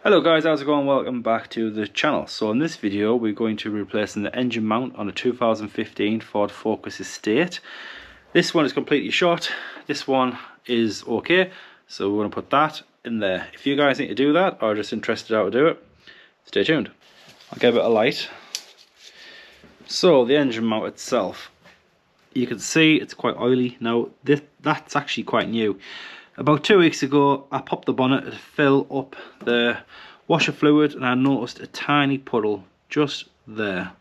Hello guys, how's it going? Welcome back to the channel. So in this video we're going to be replacing the engine mount on a 2015 Ford Focus Estate. This one is completely shot, this one is okay, so we're going to put that in there. If you guys need to do that or are just interested how to do it, stay tuned. I'll give it a light. So the engine mount itself, you can see it's quite oily. Now that's actually quite new. About 2 weeks ago I popped the bonnet to fill up the washer fluid and I noticed a tiny puddle just there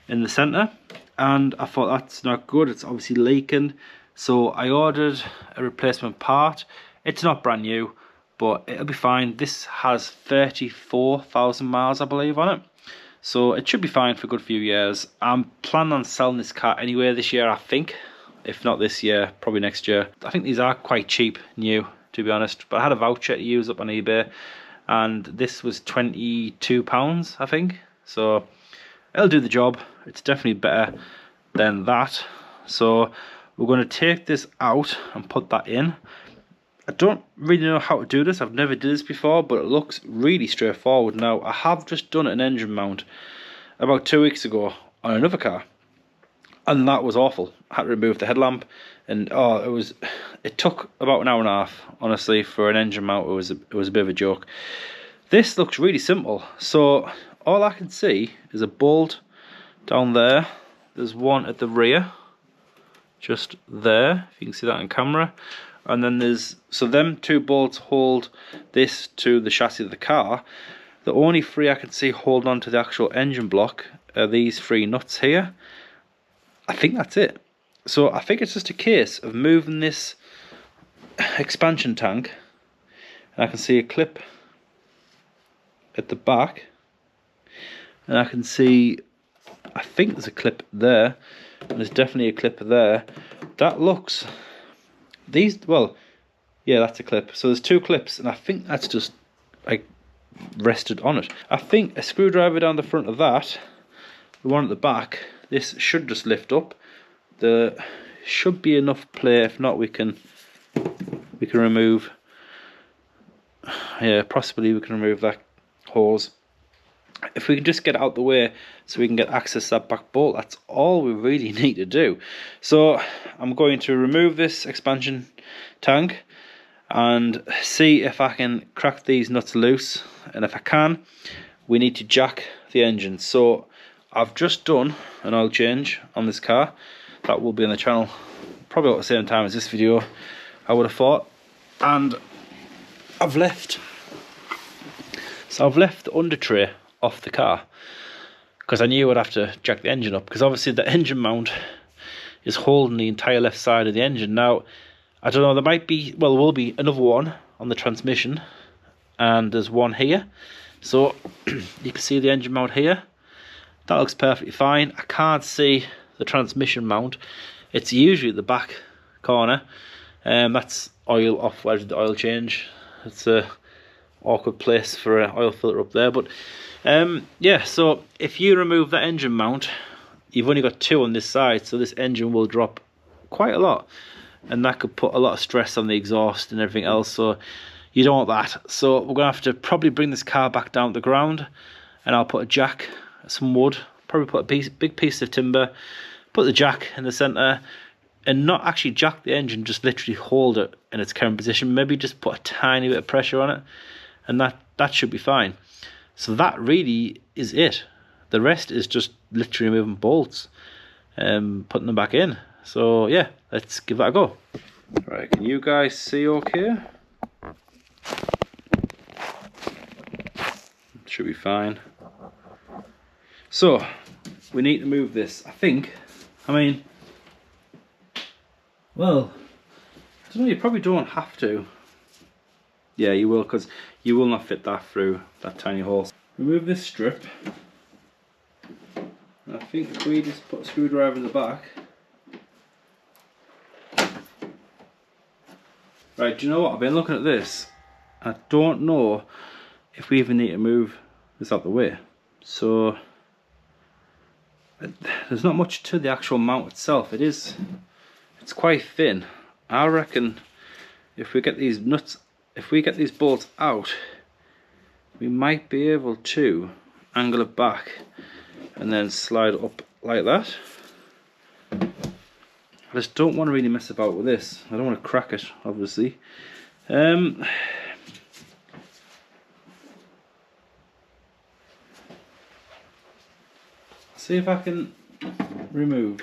in the centre, and I thought that's not good, it's obviously leaking. So I ordered a replacement part. It's not brand new but it'll be fine. This has 34,000 miles I believe on it, so it should be fine for a good few years. I'm planning on selling this car anyway this year, I think. If not this year, probably next year. I think these are quite cheap, new, to be honest. But I had a voucher to use up on eBay, and this was £22, I think. So it'll do the job. It's definitely better than that. So we're going to take this out and put that in. I don't really know how to do this. I've never did this before, but it looks really straightforward. Now, I have just done an engine mount about 2 weeks ago on another car, and that was awful. I had to remove the headlamp, and it took about an hour and a half, honestly, for an engine mount. It was a bit of a joke. This looks really simple. So all I can see is a bolt down there. There's one at the rear, just there, if you can see that on camera. And then them two bolts hold this to the chassis of the car. The only three I can see holding on to the actual engine block are these three nuts here. I think that's it. So I think it's just a case of moving this expansion tank, and I can see a clip at the back, and I can see, I think there's a clip there, and there's definitely a clip there. That looks, well, yeah, that's a clip. So there's two clips, and I think that's just like rested on it. I think a screwdriver down the front of that, the one at the back, this should just lift up. There should be enough play. If not, we can remove, yeah, possibly we can remove that hose. If we can just get it out the way so we can get access to that back bolt, that's all we really need to do. So I'm going to remove this expansion tank and see if I can crack these nuts loose, and if I can, we need to jack the engine. So I've just done an oil change on this car. That will be on the channel probably at the same time as this video, I would have thought. And I've left the under tray off the car because I knew I'd have to jack the engine up, because obviously the engine mount is holding the entire left side of the engine. Now, I don't know, there might be, well, there will be another one on the transmission, and there's one here. So you can see the engine mount here. That looks perfectly fine. I can't see the transmission mount. It's usually at the back corner. That's oil off where the oil change. It's a awkward place for an oil filter up there. But yeah, so if you remove that engine mount, you've only got two on this side, so this engine will drop quite a lot, and that could put a lot of stress on the exhaust and everything else. So you don't want that. So we're gonna have to probably bring this car back down to the ground, and I'll put a jack, some wood, probably put a big piece of timber, put the jack in the centre, and not actually jack the engine, just literally hold it in its current position. Maybe just put a tiny bit of pressure on it, and that should be fine. So that really is it. The rest is just literally moving bolts and putting them back in. So yeah, let's give that a go. Right, can you guys see okay? Should be fine. So we need to move this, I think. I mean, well, I don't know, you probably don't have to. Yeah, you will, because you will not fit that through that tiny hole. Remove this strip. And I think if we just put a screwdriver in the back. Right, do you know what? I've been looking at this. I don't know if we even need to move this out the way. So there's not much to the actual mount itself. It's quite thin. I reckon if we get these nuts, if we get these bolts out, we might be able to angle it back and then slide it up like that. I just don't want to really mess about with this. I don't want to crack it, obviously. See if I can remove.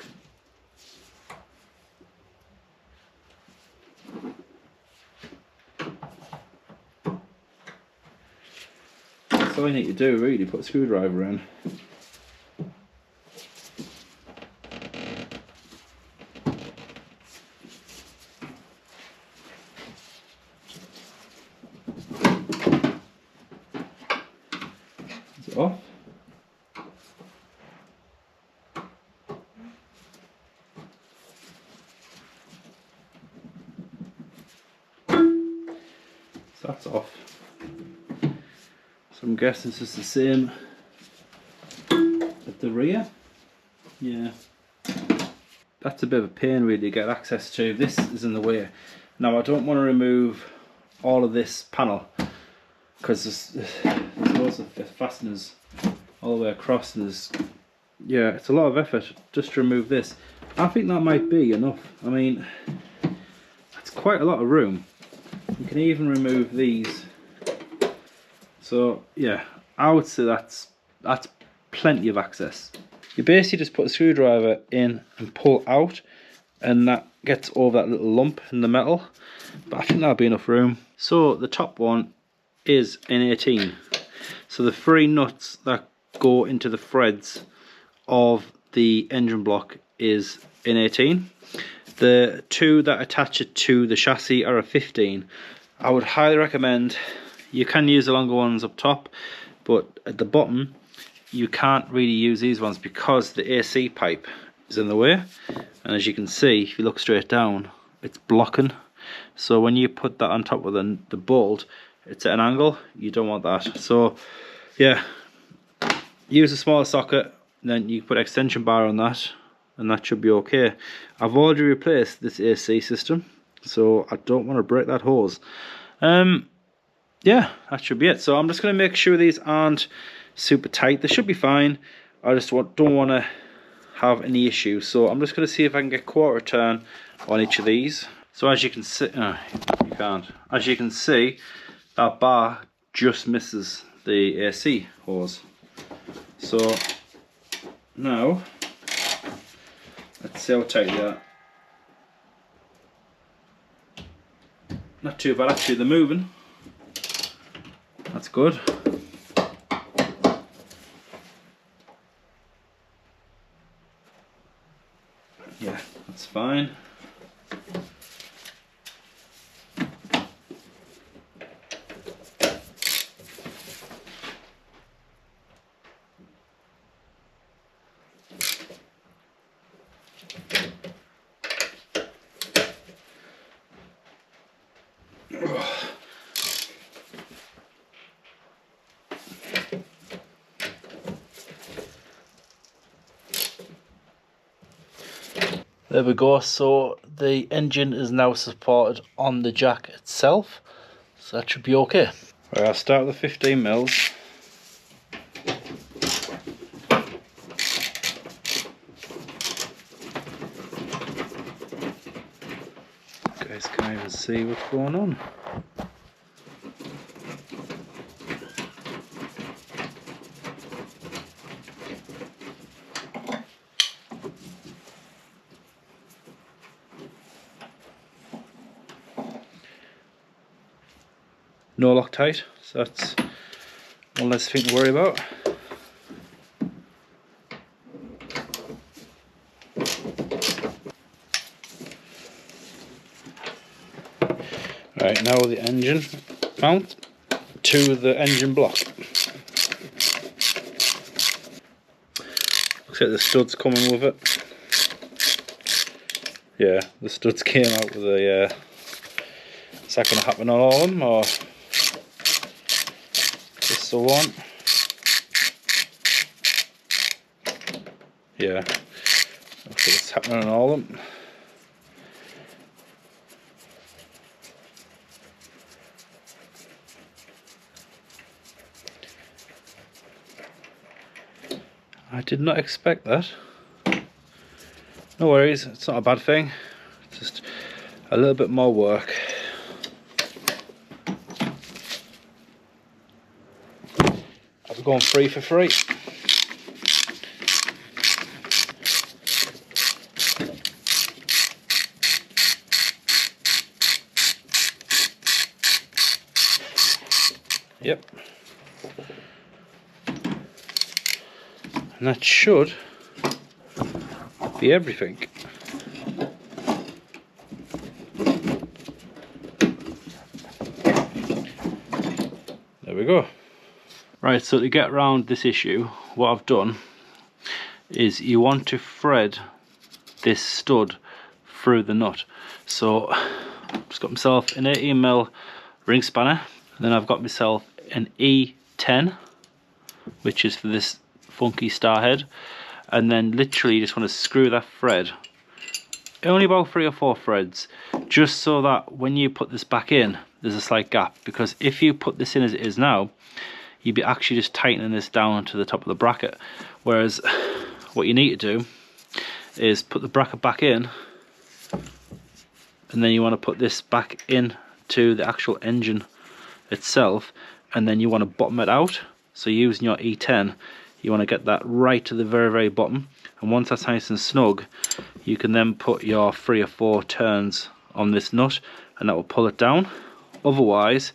That's all you need to do, really, put a screwdriver in. Is it off? So that's off. So I'm guessing it's just the same at the rear. Yeah. That's a bit of a pain really to get access to. This is in the way. Now I don't want to remove all of this panel because there's lots of fasteners all the way across, and yeah, it's a lot of effort just to remove this. I think that might be enough. I mean, that's quite a lot of room. You can even remove these. So yeah, I would say that's plenty of access. You basically just put a screwdriver in and pull out, and that gets over that little lump in the metal. But I think that'll be enough room. So the top one is in 18. So the 3 nuts that go into the threads of the engine block is in 18. The 2 that attach it to the chassis are a 15. I would highly recommend, you can use the longer ones up top, but at the bottom you can't really use these ones because the AC pipe is in the way, and as you can see, if you look straight down, it's blocking. So when you put that on top of the bolt, it's at an angle. You don't want that. So yeah, use a smaller socket, then you put extension bar on that, and that should be okay. I've already replaced this AC system, so I don't want to break that hose. Yeah, that should be it. So I'm just going to make sure these aren't super tight. They should be fine. I just don't want to have any issues. So I'm just going to see if I can get quarter turn on each of these. So as you can see, you can't. As you can see, that bar just misses the AC hose. So now let's see how tight they are. Not too bad actually, they're moving. That's good. Yeah, that's fine. There we go, so the engine is now supported on the jack itself, so that should be okay. Right, I'll start with the 15 mils. You guys can't even see what's going on. No Loctite, so that's one less thing to worry about. Right, now the engine mount to the engine block. Looks like the studs coming with it. Yeah, the studs came out with a. Is that going to happen on all of them, or just the one? Yeah, looks like it's happening on all of them. I did not expect that. No worries, it's not a bad thing. It's just a little bit more work. I'll be going 3 for 3. Yep. And that should be everything. There we go. Right, so to get around this issue, what I've done is you want to thread this stud through the nut. So I've just got myself an 18mm ring spanner, and then I've got myself an E10, which is for this funky star head, and then literally you just want to screw that thread, only about 3 or 4 threads, just so that when you put this back in there's a slight gap, because if you put this in as it is now, you'd be actually just tightening this down to the top of the bracket. Whereas what you need to do is put the bracket back in, and then you want to put this back in to the actual engine itself, and then you want to bottom it out. So using your E10, you want to get that right to the very, very bottom, and once that's nice and snug, you can then put your 3 or 4 turns on this nut, and that will pull it down. Otherwise,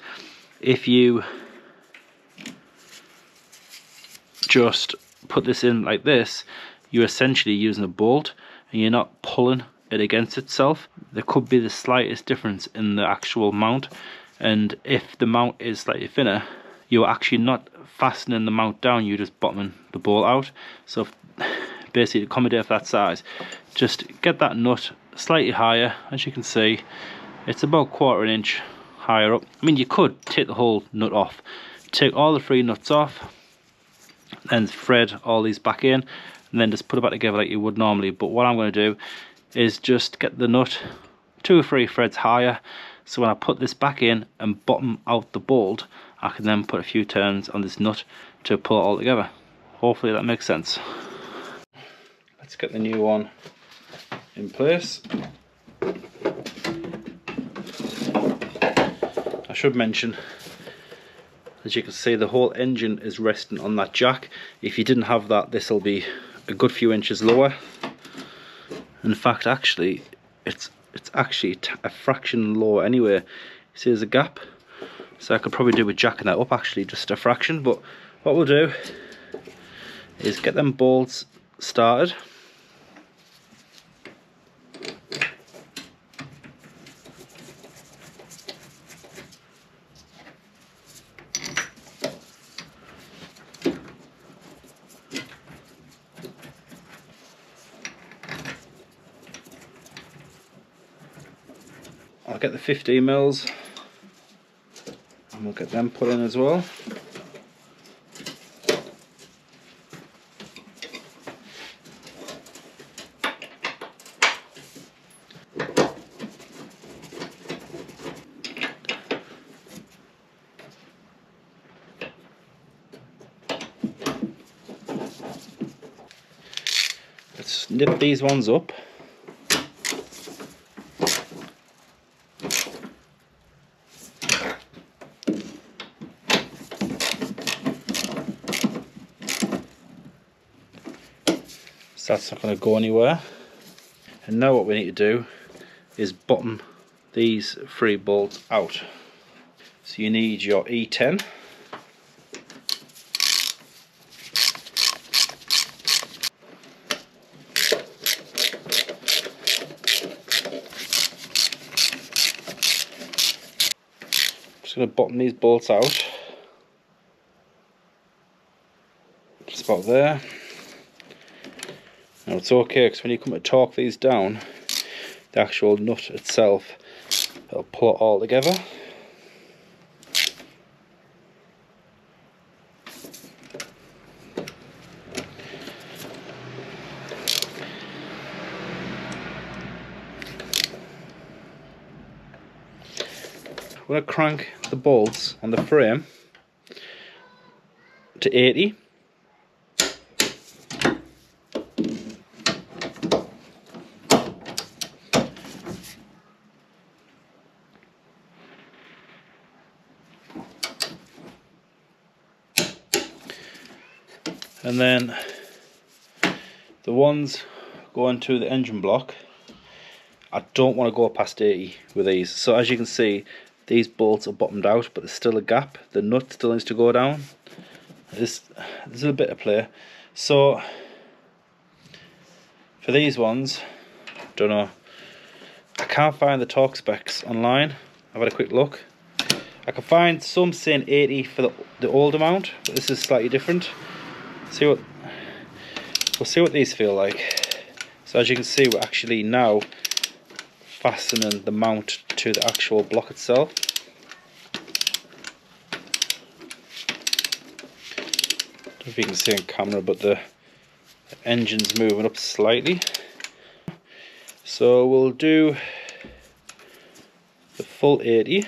if you just put this in like this, you're essentially using a bolt and you're not pulling it against itself. There could be the slightest difference in the actual mount, and if the mount is slightly thinner, you're actually not fastening the mount down, you're just bottoming the bolt out. So basically, to accommodate for that size, just get that nut slightly higher. As you can see, it's about 1/4 inch higher up. I mean, you could take the whole nut off, take all the 3 nuts off, and thread all these back in, and then just put it back together like you would normally. But what I'm going to do is just get the nut 2 or 3 threads higher, so when I put this back in and bottom out the bolt, I can then put a few turns on this nut to pull it all together. Hopefully that makes sense. Let's get the new one in place. I should mention, as you can see, the whole engine is resting on that jack. If you didn't have that, this will be a good few inches lower. In fact, actually, it's actually a fraction lower anyway. See, there's a gap, so I could probably do with jacking that up, actually, just a fraction. But what we'll do is get them bolts started. I'll get the 15mm and we'll get them put in as well. Let's nip these ones up. So that's not going to go anywhere. And now what we need to do is bottom these 3 bolts out. So you need your E10. Just going to bottom these bolts out. Just about there. Now it's okay, because when you come to torque these down, the actual nut itself, it'll pull it all together. I'm going to crank the bolts on the frame to 80. And then the ones going to the engine block, I don't want to go past 80 with these. So as you can see, these bolts are bottomed out, but there's still a gap. The nut still needs to go down. There's a bit of play. So for these ones, don't know. I can't find the torque specs online. I've had a quick look. I can find some saying 80 for the older mount, but this is slightly different. We'll see what these feel like. So as you can see, we're actually now fastening the mount to the actual block itself. Don't know if you can see on camera, but the engine's moving up slightly. So we'll do the full 80.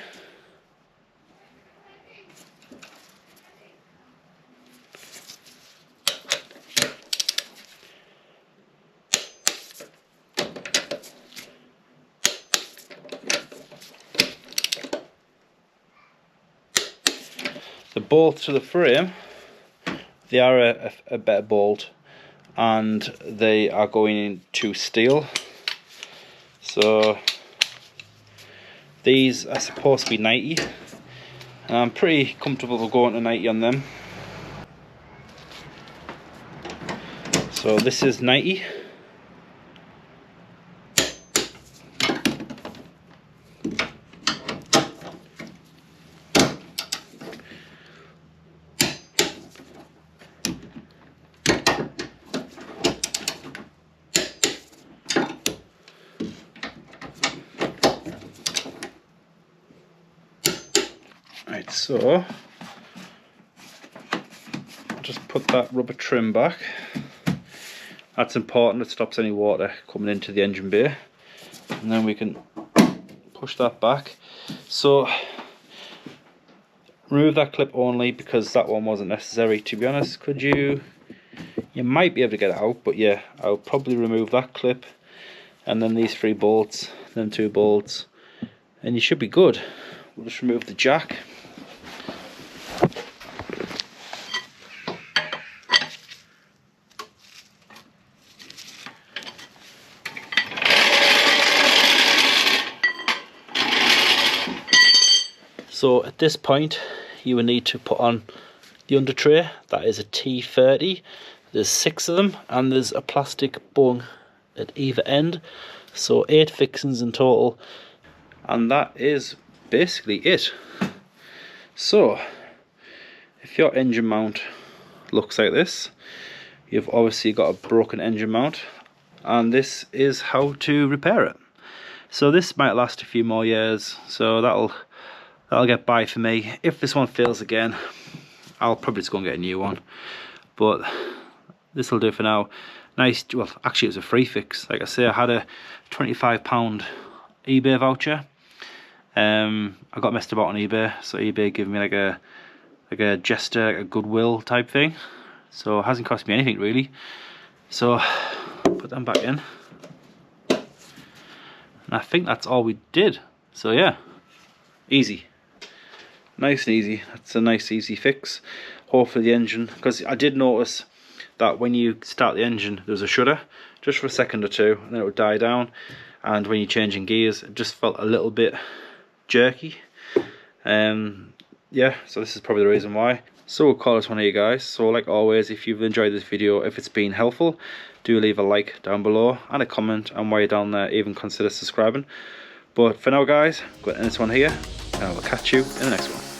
The bolts to the frame, they are a better bolt, and they are going into steel. So these are supposed to be 90, and I'm pretty comfortable with going to 90 on them. So this is 90. Right, so just put that rubber trim back. That's important, it stops any water coming into the engine bay. And then we can push that back. So remove that clip only, because that one wasn't necessary, to be honest. You might be able to get it out, but yeah, I'll probably remove that clip, and then these 3 bolts, then 2 bolts, and you should be good. We'll just remove the jack. So at this point you will need to put on the under tray. That is a T30. There's 6 of them, and there's a plastic bung at either end. So 8 fixings in total, and that is basically it. So if your engine mount looks like this, you've obviously got a broken engine mount, and this is how to repair it. So this might last a few more years, so that'll get by for me. If this one fails again, I'll probably just go and get a new one, but this will do for now. Nice. Well, actually it was a free fix. Like I say, I had a £25 eBay voucher. I got messed about on eBay, so eBay gave me like a gesture, a goodwill type thing. So it hasn't cost me anything really. So put them back in, and I think that's all we did. So yeah, easy. Nice and easy. That's a nice easy fix. Hopefully the engine, because I did notice that when you start the engine there's a shudder just for a second or two, and then it would die down, and when you're changing gears it just felt a little bit jerky. Yeah, so this is probably the reason why. So we'll call this one here, guys. So like always, if you've enjoyed this video, if it's been helpful, do leave a like down below and a comment, and while you're down there even consider subscribing. But for now guys, I'm going to end this one here, and I will catch you in the next one.